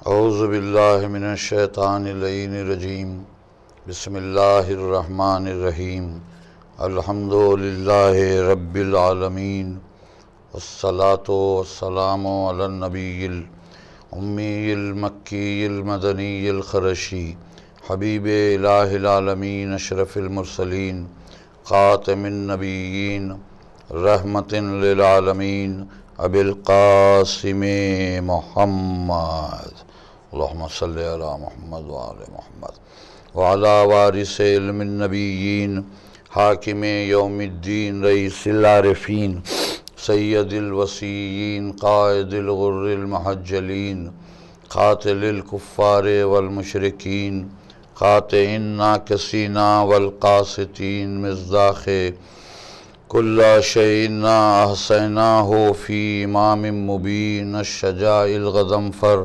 اعوذ باللہ من الشیطان اللعین الرجیم بسم اللہ الرحمن الرحیم الحمد للہ رب العالمین والصلاة والسلام علی النبی الامی المکی المدنی الخرشی حبیب الہ العالمین اشرف المرسلین خاتم النبیین رحمت للعالمین ابی القاسم محمد اللہم صلی علی محمد وآل محمد وعلی وارث علم النبیین حاکم یوم الدین رئیس العارفین سید الوصیین قائد الغر المحجلین قاتل الکفار والمشرکین قاطع الناکسین والقاسطین مصداق کل شیء احصیناہ فی امام مبین الشجاع الغضنفر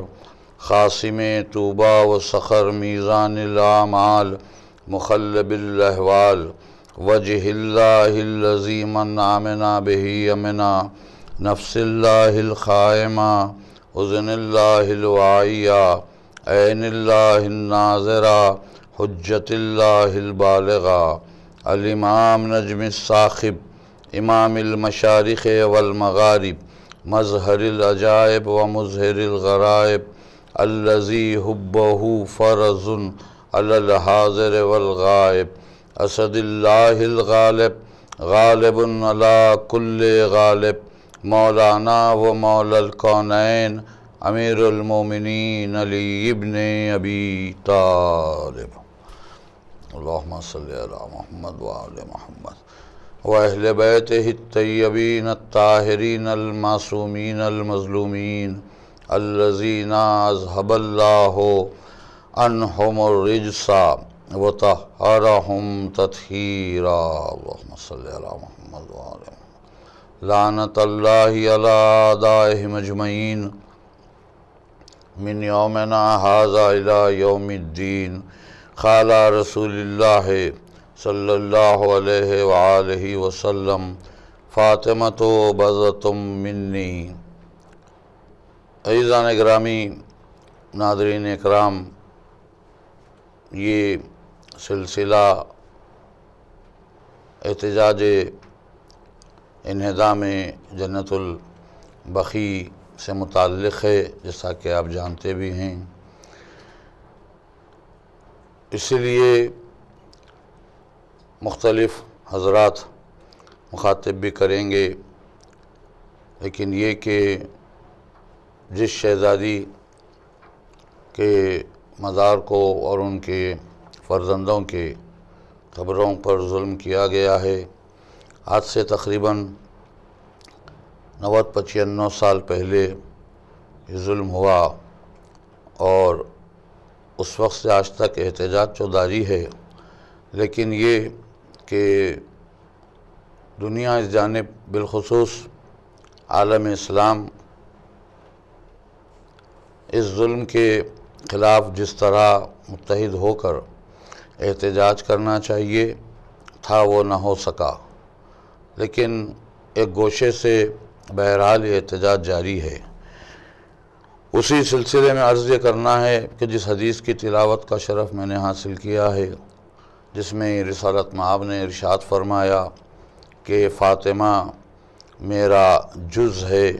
خاصم طوبی و صخر میزان الاعمال مخلب الاحوال وجہ اللہ الذی من آمنا بہ امنا نفس اللہ القائمہ اذن اللہ الواعیہ عین اللہ الناظرہ حجت اللہ البالغہ الامام نجم الثاقب امام المشارق والمغارب مظہر العجائب و مظہر الغرائب الذی حبہ فرض علی الحاضر والغائب اسد اللہ الغالب غالب علی کل غالب مولانا و مولا الکونین امیر المومنین علی ابن ابی طالب اللہم صلی علی محمد وآل محمد وأہل بیتہ الطیبین الطاہرین المعصومین المظلومین الذین اذہب اللہ عنہم الرجس وطہرہم تطہیرا اللہم صلی علی محمد وآل محمد لعنت اللہ علی اعدائہم اجمعین من یومنا ھذا الی یوم الدین قال رسول اللہ صلی اللہ علیہ وآلہ وسلم فاطمۃ بضعۃ منی۔ عزیزان گرامی، ناظرین اکرام، یہ سلسلہ احتجاج انہدام جنت البقیع سے متعلق ہے، جیسا کہ آپ جانتے بھی ہیں۔ اسی لیے مختلف حضرات مخاطب بھی کریں گے، لیکن یہ کہ جس شہزادی کے مزار کو اور ان کے فرزندوں کے قبروں پر ظلم کیا گیا ہے، آج سے تقریباً 90-95 سال پہلے یہ ظلم ہوا، اور اس وقت سے آج تک احتجاج تو جاری ہے، لیکن یہ کہ دنیا اس جانب بالخصوص عالم اسلام اس ظلم کے خلاف جس طرح متحد ہو کر احتجاج کرنا چاہیے تھا وہ نہ ہو سکا، لیکن ایک گوشے سے بہرحال یہ احتجاج جاری ہے۔ اسی سلسلے میں عرض یہ کرنا ہے کہ جس حدیث کی تلاوت کا شرف میں نے حاصل کیا ہے، جس میں رسالت مآب نے ارشاد فرمایا کہ فاطمہ میرا جز ہے،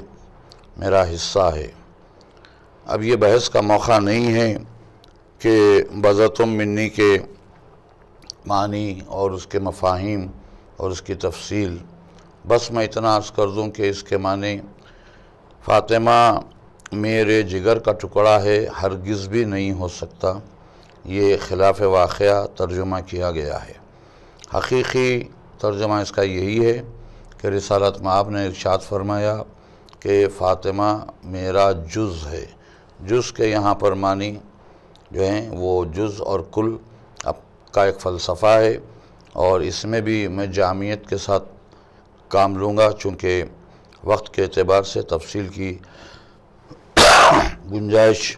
میرا حصہ ہے۔ اب یہ بحث کا موقع نہیں ہے کہ بضعۃ منی کے معنی اور اس کے مفاہیم اور اس کی تفصیل، بس میں اتنا عرض کر دوں کہ اس کے معنی فاطمہ میرے جگر کا ٹکڑا ہے، ہرگز بھی نہیں ہو سکتا، یہ خلاف واقعہ ترجمہ کیا گیا ہے۔ حقیقی ترجمہ اس کا یہی ہے کہ رسالت مآب نے ارشاد فرمایا کہ فاطمہ میرا جز ہے۔ جز کے یہاں پر معنی جو ہیں وہ جز اور کل کا ایک فلسفہ ہے، اور اس میں بھی میں جامعیت کے ساتھ کام لوں گا، چونکہ وقت کے اعتبار سے تفصیل کی گنجائش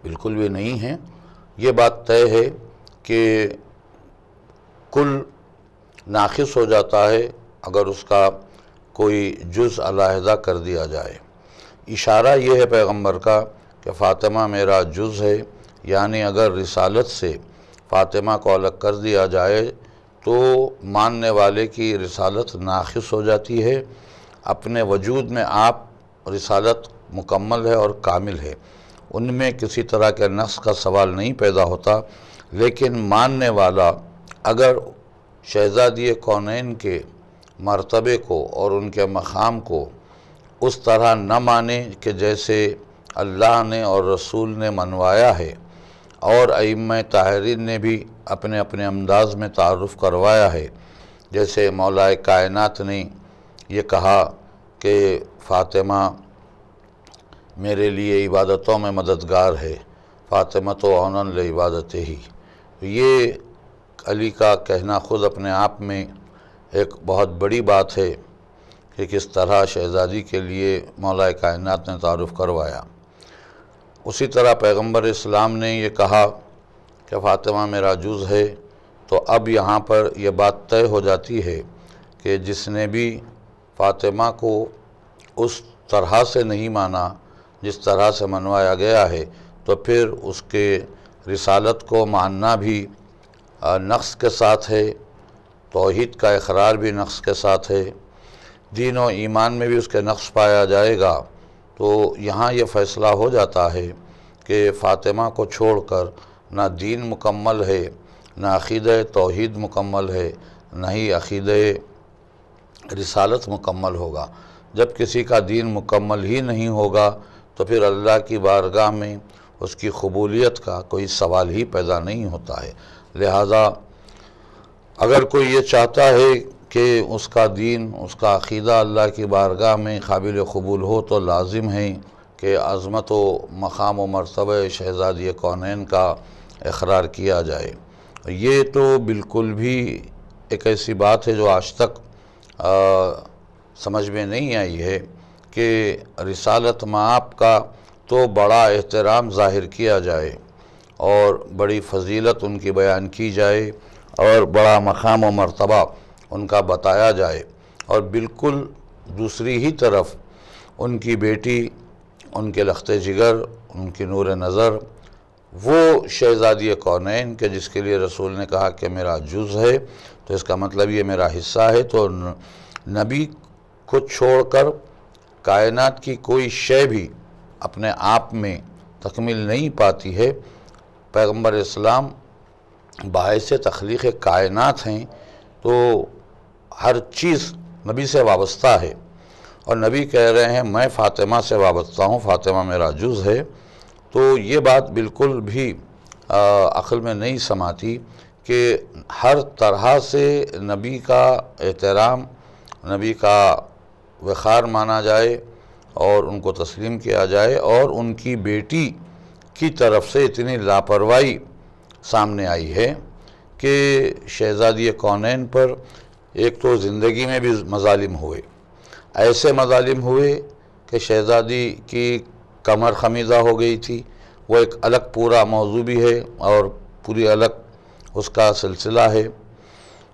بالکل بھی نہیں ہے۔ یہ بات طے ہے کہ کل ناقص ہو جاتا ہے اگر اس کا کوئی جز علیحدہ کر دیا جائے۔ اشارہ یہ ہے پیغمبر کا کہ فاطمہ میرا جز ہے، یعنی اگر رسالت سے فاطمہ کو الگ کر دیا جائے تو ماننے والے کی رسالت ناقص ہو جاتی ہے۔ اپنے وجود میں آپ رسالت مکمل ہے اور کامل ہے، ان میں کسی طرح کے نقص کا سوال نہیں پیدا ہوتا، لیکن ماننے والا اگر شہزادی کونین کے مرتبے کو اور ان کے مقام کو اس طرح نہ مانے کہ جیسے اللہ نے اور رسول نے منوایا ہے اور ائمہ طاہرین نے بھی اپنے اپنے انداز میں تعارف کروایا ہے، جیسے مولا کائنات نے یہ کہا کہ فاطمہ میرے لیے عبادتوں میں مددگار ہے، فاطمہ تو اونن لعبادت ہی، یہ علی کا کہنا خود اپنے آپ میں ایک بہت بڑی بات ہے کہ کس طرح شہزادی کے لیے مولا کائنات نے تعارف کروایا۔ اسی طرح پیغمبر اسلام نے یہ کہا کہ فاطمہ میرا جز ہے، تو اب یہاں پر یہ بات طے ہو جاتی ہے کہ جس نے بھی فاطمہ کو اس طرح سے نہیں مانا جس طرح سے منوایا گیا ہے، تو پھر اس کے رسالت کو ماننا بھی نقص کے ساتھ ہے، توحید کا اقرار بھی نقص کے ساتھ ہے، دین و ایمان میں بھی اس کے نقص پایا جائے گا۔ تو یہاں یہ فیصلہ ہو جاتا ہے کہ فاطمہ کو چھوڑ کر نہ دین مکمل ہے، نہ عقیدہ توحید مکمل ہے، نہ ہی عقیدہ رسالت مکمل ہوگا۔ جب کسی کا دین مکمل ہی نہیں ہوگا تو پھر اللہ کی بارگاہ میں اس کی قبولیت کا کوئی سوال ہی پیدا نہیں ہوتا ہے۔ لہذا اگر کوئی یہ چاہتا ہے کہ اس کا دین، اس کا عقیدہ اللہ کی بارگاہ میں قابل قبول ہو، تو لازم ہے کہ عظمت و مقام و مرتبہ شہزادی کونین کا اقرار کیا جائے۔ یہ تو بالکل بھی ایک ایسی بات ہے جو آج تک سمجھ میں نہیں آئی ہے کہ رسالت مآب کا تو بڑا احترام ظاہر کیا جائے اور بڑی فضیلت ان کی بیان کی جائے اور بڑا مقام و مرتبہ ان کا بتایا جائے، اور بالکل دوسری ہی طرف ان کی بیٹی، ان کے لخت جگر، ان کی نور نظر، وہ شہزادی کونین کہ جس کے لیے رسول نے کہا کہ میرا جز ہے، تو اس کا مطلب یہ میرا حصہ ہے، تو نبی کو چھوڑ کر کائنات کی کوئی شے بھی اپنے آپ میں تکمیل نہیں پاتی ہے۔ پیغمبر اسلام باعث تخلیق کائنات ہیں، تو ہر چیز نبی سے وابستہ ہے، اور نبی کہہ رہے ہیں میں فاطمہ سے وابستہ ہوں، فاطمہ میرا جز ہے، تو یہ بات بالکل بھی عقل میں نہیں سماتی کہ ہر طرح سے نبی کا احترام، نبی کا وقار مانا جائے اور ان کو تسلیم کیا جائے، اور ان کی بیٹی کی طرف سے اتنی لاپرواہی سامنے آئی ہے کہ شہزادی کونین پر ایک تو زندگی میں بھی مظالم ہوئے، ایسے مظالم ہوئے کہ شہزادی کی کمر خمیزہ ہو گئی تھی، وہ ایک الگ پورا موضوع بھی ہے اور پوری الگ اس کا سلسلہ ہے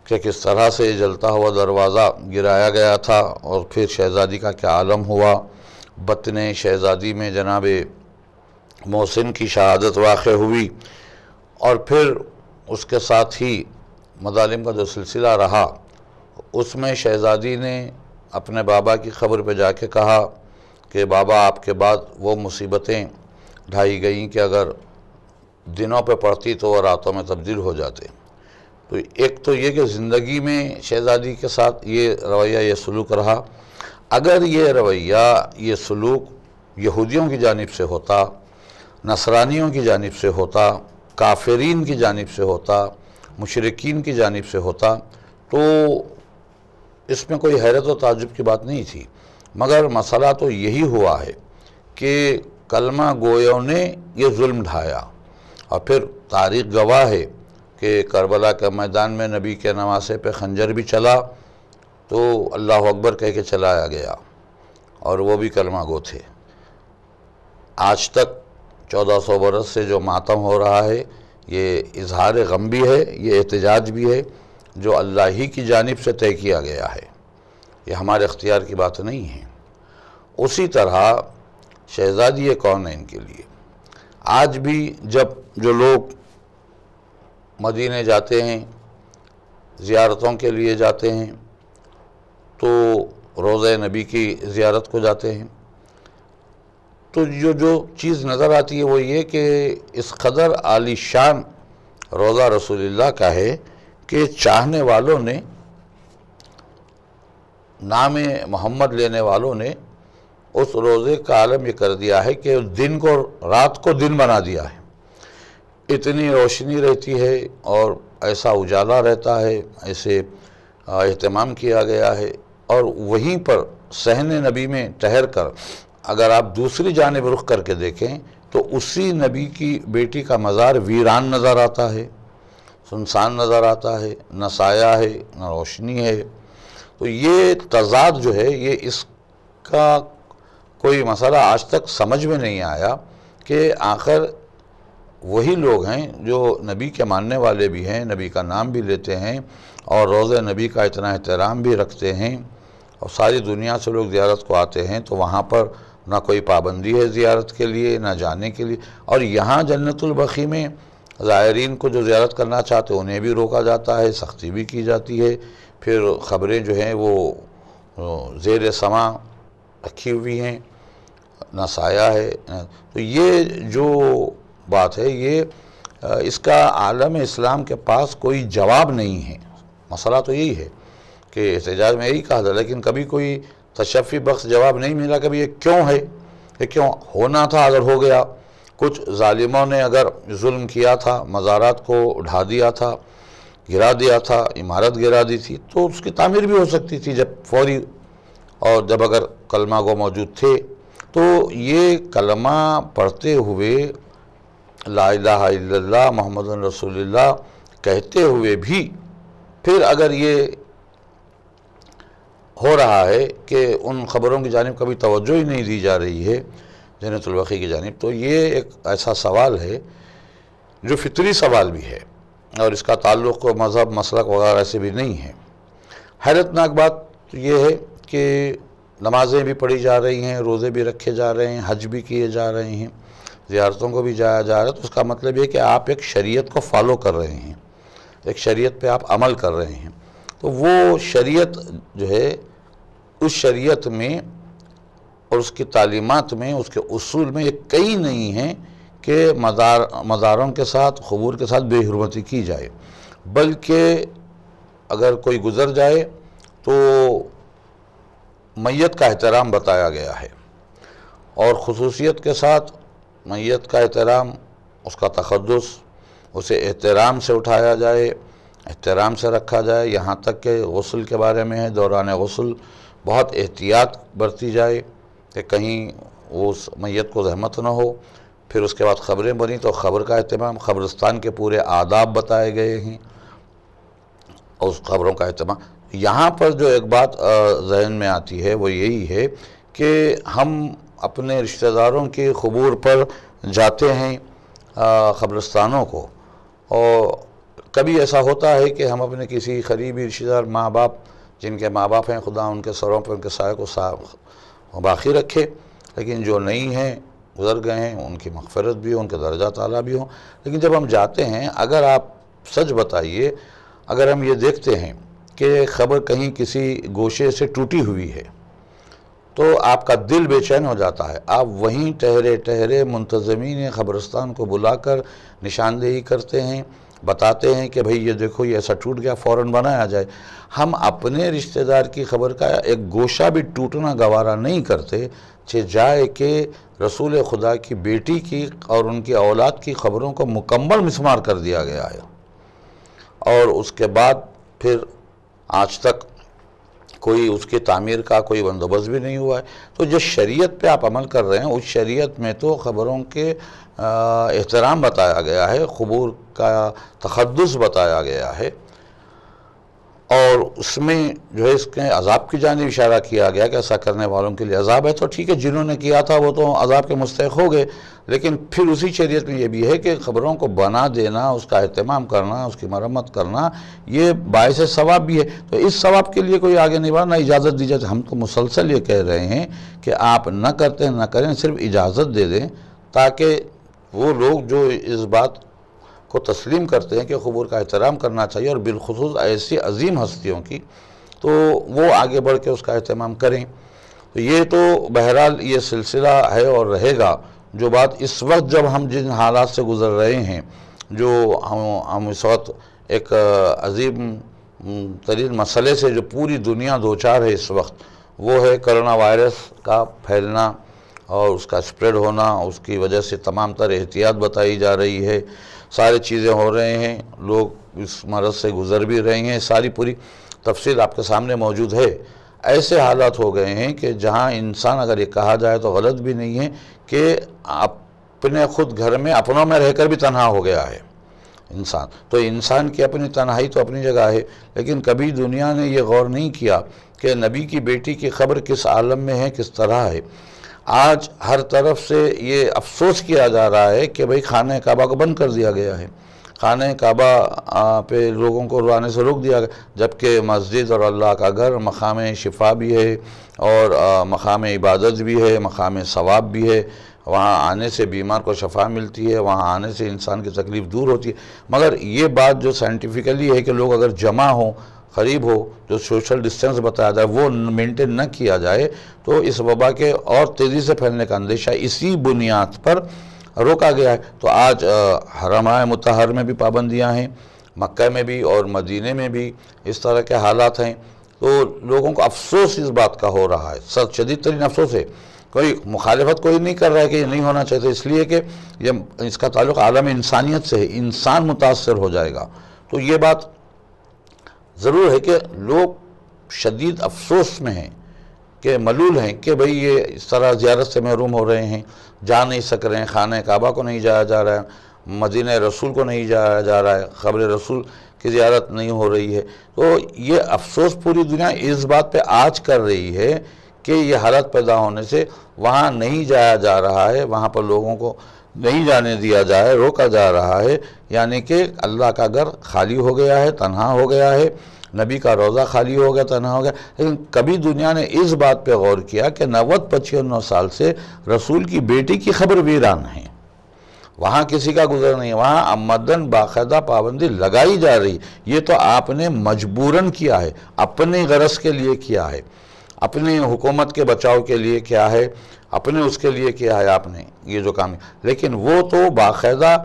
کہ کس طرح سے جلتا ہوا دروازہ گرایا گیا تھا، اور پھر شہزادی کا کیا عالم ہوا۔ بطن شہزادی میں جناب محسن کی شہادت واقع ہوئی، اور پھر اس کے ساتھ ہی مظالم کا جو سلسلہ رہا، اس میں شہزادی نے اپنے بابا کی قبر پہ جا کے کہا کہ بابا آپ کے بعد وہ مصیبتیں ڈھائی گئیں کہ اگر دنوں پہ پڑتی تو وہ راتوں میں تبدیل ہو جاتے۔ تو ایک تو یہ کہ زندگی میں شہزادی کے ساتھ یہ رویہ، یہ سلوک رہا۔ اگر یہ رویہ، یہ سلوک یہودیوں کی جانب سے ہوتا، نصرانیوں کی جانب سے ہوتا، کافرین کی جانب سے ہوتا، مشرکین کی جانب سے ہوتا، تو اس میں کوئی حیرت و تعجب کی بات نہیں تھی، مگر مسئلہ تو یہی ہوا ہے کہ کلمہ گویوں نے یہ ظلم ڈھایا، اور پھر تاریخ گواہ ہے کہ کربلا کے میدان میں نبی کے نواسے پہ خنجر بھی چلا تو اللہ اکبر کہہ کے چلایا گیا، اور وہ بھی کلمہ گو تھے۔ آج تک 1400 برس سے جو ماتم ہو رہا ہے، یہ اظہار غم بھی ہے، یہ احتجاج بھی ہے، جو اللہ ہی کی جانب سے طے کیا گیا ہے، یہ ہمارے اختیار کی بات نہیں ہے۔ اسی طرح شہزادی کونین کے لیے آج بھی جب جو لوگ مدینے جاتے ہیں، زیارتوں کے لیے جاتے ہیں، تو روضہ نبی کی زیارت کو جاتے ہیں، تو جو چیز نظر آتی ہے وہ یہ کہ اس قدر عالی شان روضہ رسول اللہ کا ہے کہ چاہنے والوں نے، نام محمد لینے والوں نے اس روضے کا عالم یہ کر دیا ہے کہ دن کو رات کو دن بنا دیا ہے۔ اتنی روشنی رہتی ہے اور ایسا اجالا رہتا ہے، ایسے اہتمام کیا گیا ہے، اور وہیں پر صحن نبی میں ٹھہر کر اگر آپ دوسری جانب رخ کر کے دیکھیں تو اسی نبی کی بیٹی کا مزار ویران نظر آتا ہے، سنسان نظر آتا ہے، نہ سایہ ہے نہ روشنی ہے۔ تو یہ تضاد جو ہے، یہ اس کا کوئی مسئلہ آج تک سمجھ میں نہیں آیا کہ آخر وہی لوگ ہیں جو نبی کے ماننے والے بھی ہیں، نبی کا نام بھی لیتے ہیں اور روضہ نبی کا اتنا احترام بھی رکھتے ہیں، اور ساری دنیا سے لوگ زیارت کو آتے ہیں، تو وہاں پر نہ کوئی پابندی ہے زیارت کے لیے، نہ جانے کے لیے، اور یہاں جنت البقیع میں زائرین کو جو زیارت کرنا چاہتے ہیں انہیں بھی روکا جاتا ہے، سختی بھی کی جاتی ہے۔ پھر خبریں جو ہیں وہ زیر سماع رکھی ہوئی ہیں، نہ سایہ ہے۔ تو یہ جو بات ہے، یہ اس کا عالم اسلام کے پاس کوئی جواب نہیں ہے۔ مسئلہ تو یہی ہے کہ احتجاج میں یہی کہا تھا، لیکن کبھی کوئی تشفی بخش جواب نہیں ملا۔ کبھی یہ کیوں ہے، یہ کیوں ہونا تھا، اگر ہو گیا، کچھ ظالموں نے اگر ظلم کیا تھا، مزارات کو ڈھا دیا تھا، گرا دیا تھا، عمارت گرا دی تھی، تو اس کی تعمیر بھی ہو سکتی تھی جب فوری، اور جب اگر کلمہ گو موجود تھے، تو یہ کلمہ پڑھتے ہوئے لا الہ الا اللہ محمد رسول اللہ کہتے ہوئے بھی پھر اگر یہ ہو رہا ہے کہ ان خبروں کی جانب کبھی توجہ ہی نہیں دی جا رہی ہے جنت البقیع کی جانب، تو یہ ایک ایسا سوال ہے جو فطری سوال بھی ہے، اور اس کا تعلق مذہب، مسلک وغیرہ سے بھی نہیں ہے۔ حیرت ناک بات یہ ہے کہ نمازیں بھی پڑھی جا رہی ہیں، روزے بھی رکھے جا رہے ہیں، حج بھی کیے جا رہے ہیں، زیارتوں کو بھی جایا جا رہا ہے، تو اس کا مطلب یہ کہ آپ ایک شریعت کو فالو کر رہے ہیں، ایک شریعت پہ آپ عمل کر رہے ہیں۔ تو وہ شریعت جو ہے، اس شریعت میں اور اس کی تعلیمات میں، اس کے اصول میں یہ کئی نہیں ہیں کہ مزاروں کے ساتھ، قبور کے ساتھ بے حرمتی کی جائے، بلکہ اگر کوئی گزر جائے تو میت کا احترام بتایا گیا ہے، اور خصوصیت کے ساتھ میت کا احترام، اس کا تقدس، اسے احترام سے اٹھایا جائے، احترام سے رکھا جائے، یہاں تک کہ غسل کے بارے میں ہے، دوران غسل بہت احتیاط برتی جائے کہ کہیں اس میت کو زحمت نہ ہو۔ پھر اس کے بعد خبریں بنی تو خبر کا اہتمام، قبرستان کے پورے آداب بتائے گئے ہیں، اور اس خبروں کا اہتمام۔ یہاں پر جو ایک بات ذہن میں آتی ہے وہ یہی ہے کہ ہم اپنے رشتہ داروں کی قبور پر جاتے ہیں، قبرستانوں کو، اور کبھی ایسا ہوتا ہے کہ ہم اپنے کسی قریبی رشتہ دار، ماں باپ، جن کے ماں باپ ہیں، خدا ان کے سروں پر ان کے سائے کو باقی رکھے، لیکن جو نہیں ہیں، گزر گئے ہیں، ان کی مغفرت بھی ہو، ان کے درجات اعلیٰ بھی ہوں، لیکن جب ہم جاتے ہیں، اگر آپ سچ بتائیے، اگر ہم یہ دیکھتے ہیں کہ خبر کہیں کسی گوشے سے ٹوٹی ہوئی ہے تو آپ کا دل بے چین ہو جاتا ہے۔ آپ وہیں ٹھہرے ٹھہرے منتظمین قبرستان کو بلا کر نشاندہی کرتے ہیں، بتاتے ہیں کہ بھئی یہ دیکھو یہ ایسا ٹوٹ گیا، فوراً بنایا جائے۔ ہم اپنے رشتہ دار کی خبر کا ایک گوشہ بھی ٹوٹنا گوارا نہیں کرتے، جائے کہ رسول خدا کی بیٹی کی اور ان کی اولاد کی خبروں کو مکمل مسمار کر دیا گیا ہے، اور اس کے بعد پھر آج تک کوئی اس کی تعمیر کا کوئی بندوبست بھی نہیں ہوا ہے۔ تو جو شریعت پہ آپ عمل کر رہے ہیں، اس شریعت میں تو خبروں کے احترام بتایا گیا ہے، قبور کا تقدس بتایا گیا ہے، اور اس میں جو ہے اس کے عذاب کی جانب اشارہ کیا گیا کہ ایسا کرنے والوں کے لیے عذاب ہے۔ تو ٹھیک ہے، جنہوں نے کیا تھا وہ تو عذاب کے مستحق ہو گئے، لیکن پھر اسی شریعت میں یہ بھی ہے کہ خبروں کو بنا دینا، اس کا اہتمام کرنا، اس کی مرمت کرنا، یہ باعث ثواب بھی ہے۔ تو اس ثواب کے لیے کوئی آگے نہیں بڑھا، نہ اجازت دی جاتی۔ ہم تو مسلسل یہ کہہ رہے ہیں کہ آپ نہ کرتے نہ کریں، صرف اجازت دے دیں، تاکہ وہ لوگ جو اس بات کو تسلیم کرتے ہیں کہ قبور کا احترام کرنا چاہیے، اور بالخصوص ایسی عظیم ہستیوں کی، تو وہ آگے بڑھ کے اس کا اہتمام کریں۔ تو یہ تو بہرحال یہ سلسلہ ہے اور رہے گا۔ جو بات اس وقت جب ہم جن حالات سے گزر رہے ہیں، جو ہم اس وقت ایک عظیم ترین مسئلے سے جو پوری دنیا دوچار ہے اس وقت، وہ ہے کرونا وائرس کا پھیلنا اور اس کا سپریڈ ہونا۔ اس کی وجہ سے تمام تر احتیاط بتائی جا رہی ہے، ساری چیزیں ہو رہے ہیں، لوگ اس مرض سے گزر بھی رہے ہیں، ساری پوری تفصیل آپ کے سامنے موجود ہے۔ ایسے حالات ہو گئے ہیں کہ جہاں انسان، اگر یہ کہا جائے تو غلط بھی نہیں ہے، کہ اپنے خود گھر میں اپنوں میں رہ کر بھی تنہا ہو گیا ہے انسان۔ تو انسان کی اپنی تنہائی تو اپنی جگہ ہے، لیکن کبھی دنیا نے یہ غور نہیں کیا کہ نبی کی بیٹی کی قبر کس عالم میں ہے، کس طرح ہے۔ آج ہر طرف سے یہ افسوس کیا جا رہا ہے کہ بھئی خانہ کعبہ کو بند کر دیا گیا ہے، خانہ کعبہ پہ لوگوں کو آنے سے روک دیا گیا، جبکہ مسجد اور اللہ کا گھر مقام شفا بھی ہے، اور مقام عبادت بھی ہے، مقام ثواب بھی ہے۔ وہاں آنے سے بیمار کو شفا ملتی ہے، وہاں آنے سے انسان کی تکلیف دور ہوتی ہے۔ مگر یہ بات جو سائنٹیفیکلی ہے کہ لوگ اگر جمع ہوں، قریب ہو، جو سوشل ڈسٹنس بتایا جائے وہ مینٹین نہ کیا جائے، تو اس وبا کے اور تیزی سے پھیلنے کا اندیشہ اسی بنیاد پر روکا گیا ہے۔ تو آج حرم مطہر میں بھی پابندیاں ہیں، مکہ میں بھی اور مدینے میں بھی اس طرح کے حالات ہیں۔ تو لوگوں کو افسوس اس بات کا ہو رہا ہے، سخت شدید ترین افسوس ہے۔ کوئی مخالفت کوئی نہیں کر رہا ہے کہ یہ نہیں ہونا چاہیے، اس لیے کہ اس کا تعلق عالم انسانیت سے ہے، انسان متاثر ہو جائے گا۔ تو یہ بات ضرور ہے کہ لوگ شدید افسوس میں ہیں، کہ ملول ہیں کہ بھئی یہ اس طرح زیارت سے محروم ہو رہے ہیں، جا نہیں سک رہے ہیں، خانہ کعبہ کو نہیں جایا جا رہا ہے، مدینہ رسول کو نہیں جایا جا رہا ہے، قبر رسول کی زیارت نہیں ہو رہی ہے۔ تو یہ افسوس پوری دنیا اس بات پہ آج کر رہی ہے کہ یہ حالت پیدا ہونے سے وہاں نہیں جایا جا رہا ہے، وہاں پر لوگوں کو نہیں جانے دیا جائے، روکا جا رہا ہے، یعنی کہ اللہ کا گھر خالی ہو گیا ہے، تنہا ہو گیا ہے، نبی کا روضہ خالی ہو گیا، تنہا ہو گیا۔ لیکن کبھی دنیا نے اس بات پہ غور کیا کہ 90-95 سال سے رسول کی بیٹی کی قبر ویران ہے، وہاں کسی کا گزر نہیں ہے، وہاں عمدن باقاعدہ پابندی لگائی جا رہی۔ یہ تو آپ نے مجبوراً کیا ہے، اپنے غرض کے لیے کیا ہے، اپنی حکومت کے بچاؤ کے لیے کیا ہے، اپنے اس کے لیے کیا ہے آپ نے یہ جو کام ہے، لیکن وہ تو باقاعدہ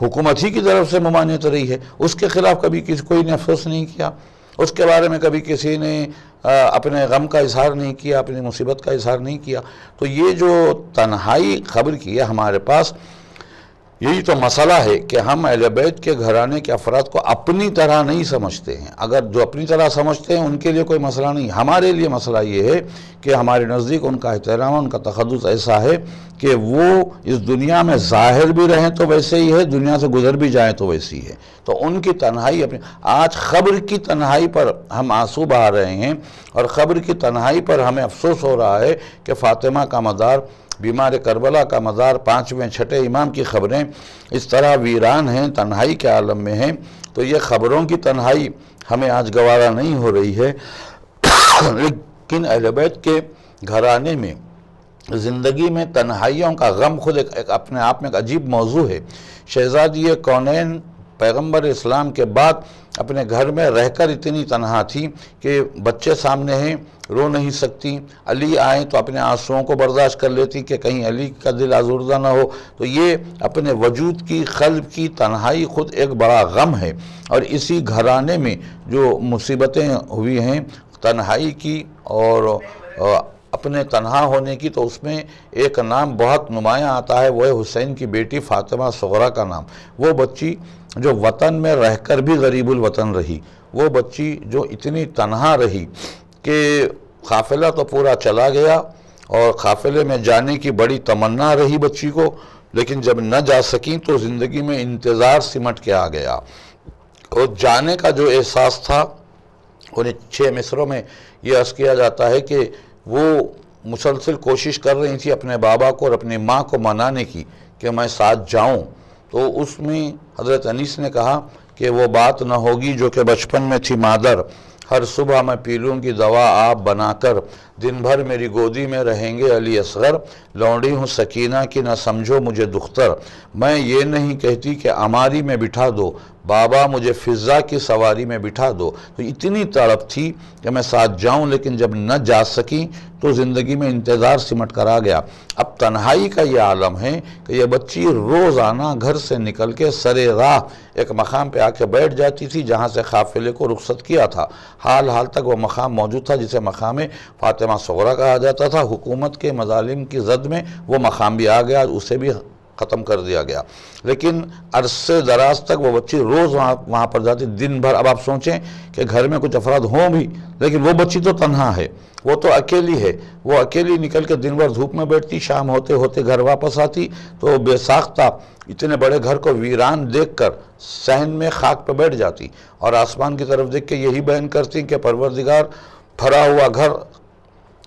حکومت ہی کی طرف سے ممانعت رہی ہے، اس کے خلاف کبھی کوئی نے افسوس نہیں کیا، اس کے بارے میں کبھی کسی نے اپنے غم کا اظہار نہیں کیا، اپنی مصیبت کا اظہار نہیں کیا۔ تو یہ جو تنہائی خبر کی ہے ہمارے پاس، یہی تو مسئلہ ہے کہ ہم اہل بیت کے گھرانے کے افراد کو اپنی طرح نہیں سمجھتے ہیں۔ اگر جو اپنی طرح سمجھتے ہیں ان کے لیے کوئی مسئلہ نہیں، ہمارے لیے مسئلہ یہ ہے کہ ہمارے نزدیک ان کا احترام، ان کا تقدس ایسا ہے کہ وہ اس دنیا میں ظاہر بھی رہیں تو ویسے ہی ہے، دنیا سے گزر بھی جائیں تو ویسی ہے۔ تو ان کی تنہائی اپنی، آج قبر کی تنہائی پر ہم آنسو بہا رہے ہیں، اور قبر کی تنہائی پر ہمیں افسوس ہو رہا ہے کہ فاطمہ کا مزار، بیمار کربلا کا مزار، 5ویں 6 امام کی خبریں اس طرح ویران ہیں، تنہائی کے عالم میں ہیں۔ تو یہ خبروں کی تنہائی ہمیں آج گوارا نہیں ہو رہی ہے، لیکن اہل بیت کے گھرانے میں زندگی میں تنہائیوں کا غم خود ایک اپنے آپ میں ایک عجیب موضوع ہے۔ شہزادی کونین پیغمبر اسلام کے بعد اپنے گھر میں رہ کر اتنی تنہا تھی کہ بچے سامنے ہیں، رو نہیں سکتی، علی آئیں تو اپنے آنسوؤں کو برداشت کر لیتی کہ کہیں علی کا دل آزردہ نہ ہو۔ تو یہ اپنے وجود کی، قلب کی تنہائی خود ایک بڑا غم ہے، اور اسی گھرانے میں جو مصیبتیں ہوئی ہیں تنہائی کی اور اپنے تنہا ہونے کی، تو اس میں ایک نام بہت نمایاں آتا ہے، وہ ہے حسین کی بیٹی فاطمہ صغریٰ کا نام۔ وہ بچی جو وطن میں رہ کر بھی غریب الوطن رہی، وہ بچی جو اتنی تنہا رہی کہ قافلہ تو پورا چلا گیا، اور قافلے میں جانے کی بڑی تمنا رہی بچی کو، لیکن جب نہ جا سکیں تو زندگی میں انتظار سمٹ کے آ گیا۔ اور جانے کا جو احساس تھا، انہیں 6 مصروں میں یہ عرض کیا جاتا ہے کہ وہ مسلسل کوشش کر رہی تھی اپنے بابا کو اور اپنی ماں کو منانے کی کہ میں ساتھ جاؤں۔ تو اس میں حضرت انیس نے کہا کہ وہ بات نہ ہوگی جو کہ بچپن میں تھی مادر، ہر صبح میں پی لوں گی دوا آپ بنا کر، دن بھر میری گودی میں رہیں گے علی اصغر، لونڈی ہوں سکینہ کی نہ سمجھو مجھے دختر، میں یہ نہیں کہتی کہ اماری میں بٹھا دو، بابا مجھے فضا کی سواری میں بٹھا دو۔ تو اتنی تڑپ تھی کہ میں ساتھ جاؤں، لیکن جب نہ جا سکی تو زندگی میں انتظار سمٹ کر آ گیا۔ اب تنہائی کا یہ عالم ہے کہ یہ بچی روزانہ گھر سے نکل کے سرے راہ ایک مقام پہ آ کے بیٹھ جاتی تھی جہاں سے قافلے کو رخصت کیا تھا۔ حال تک وہ مقام موجود تھا جسے مقام فاطمہ صغریٰ کہا جاتا تھا۔ حکومت کے مظالم کی زد میں وہ مقام بھی آ گیا، اسے بھی ختم کر دیا گیا، لیکن عرصے دراز تک وہ بچی روز وہاں پر جاتی دن بھر۔ اب آپ سوچیں کہ گھر میں کچھ افراد ہوں بھی، لیکن وہ بچی تو تنہا ہے، وہ تو اکیلی ہے، وہ اکیلی نکل کے دن بھر دھوپ میں بیٹھتی، شام ہوتے ہوتے گھر واپس آتی تو بے ساختہ اتنے بڑے گھر کو ویران دیکھ کر صحن میں خاک پہ بیٹھ جاتی اور آسمان کی طرف دیکھ کے یہی بیان کرتی کہ پروردگار بھرا ہوا گھر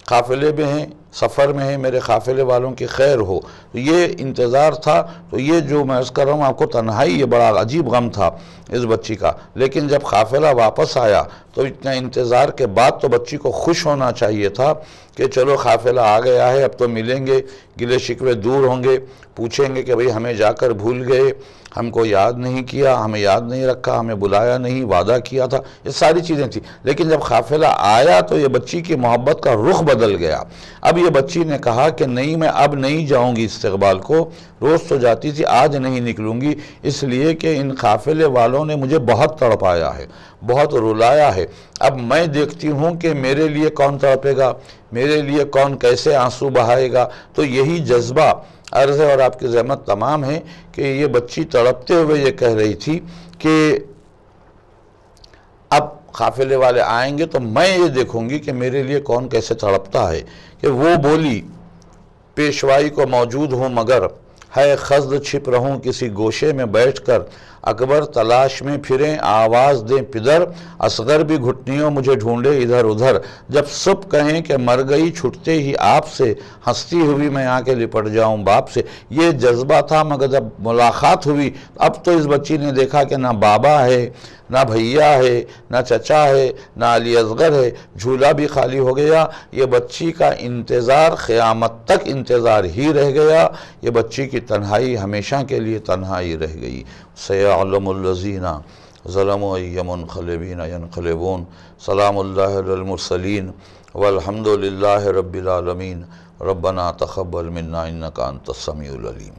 قافلے میں ہیں، سفر میں ہیں، میرے قافلے والوں کی خیر ہو۔ تو یہ انتظار تھا۔ تو یہ جو میں عرض کر رہا ہوں آپ کو تنہائی، یہ بڑا عجیب غم تھا اس بچی کا، لیکن جب قافلہ واپس آیا تو اتنا انتظار کے بعد تو بچی کو خوش ہونا چاہیے تھا کہ چلو قافلہ آ گیا ہے، اب تو ملیں گے، گلے شکوے دور ہوں گے، پوچھیں گے کہ بھئی ہمیں جا کر بھول گئے، ہم کو یاد نہیں کیا، ہمیں یاد نہیں رکھا، ہمیں بلایا نہیں، وعدہ کیا تھا، یہ ساری چیزیں تھیں۔ لیکن جب قافلہ آیا تو یہ بچی کی محبت کا رخ بدل گیا۔ اب یہ بچی نے کہا کہ نہیں، میں اب نہیں جاؤں گی استقبال کو، روز تو جاتی تھی، آج نہیں نکلوں گی، اس لیے کہ ان قافلے والوں نے مجھے بہت تڑپایا ہے، بہت رلایا ہے۔ اب میں دیکھتی ہوں کہ میرے لیے کون تڑپے گا، میرے لیے کون کیسے آنسو بہائے گا۔ تو یہی جذبہ عرض ہے اور آپ کی زحمت تمام ہے کہ یہ بچی تڑپتے ہوئے یہ کہہ رہی تھی کہ اب قافلے والے آئیں گے تو میں یہ دیکھوں گی کہ میرے لیے کون کیسے تڑپتا ہے۔ کہ وہ بولی پیشوائی کو موجود ہوں مگر، ہے خزد چھپ رہوں کسی گوشے میں بیٹھ کر، اکبر تلاش میں پھریں آواز دیں پدر، اصغر بھی گھٹنیوں مجھے ڈھونڈے ادھر ادھر، جب سب کہیں کہ مر گئی چھٹتے ہی آپ سے، ہنستی ہوئی میں آ کے لپٹ جاؤں باپ سے۔ یہ جذبہ تھا، مگر جب ملاقات ہوئی اب تو اس بچی نے دیکھا کہ نہ بابا ہے، نہ بھیا ہے، نہ چچا ہے، نہ علی اصغر ہے، جھولا بھی خالی ہو گیا۔ یہ بچی کا انتظار قیامت تک انتظار ہی رہ گیا، یہ بچی کی تنہائی ہمیشہ کے لیے تنہائی رہ گئی۔ سیعلم الذین ظلموا ای منقلبین ینقلبون۔ سلام اللہ علی المرسلین والحمد للہ رب العالمین۔ ربنا تقبل منا انک انت السمیع العلیم۔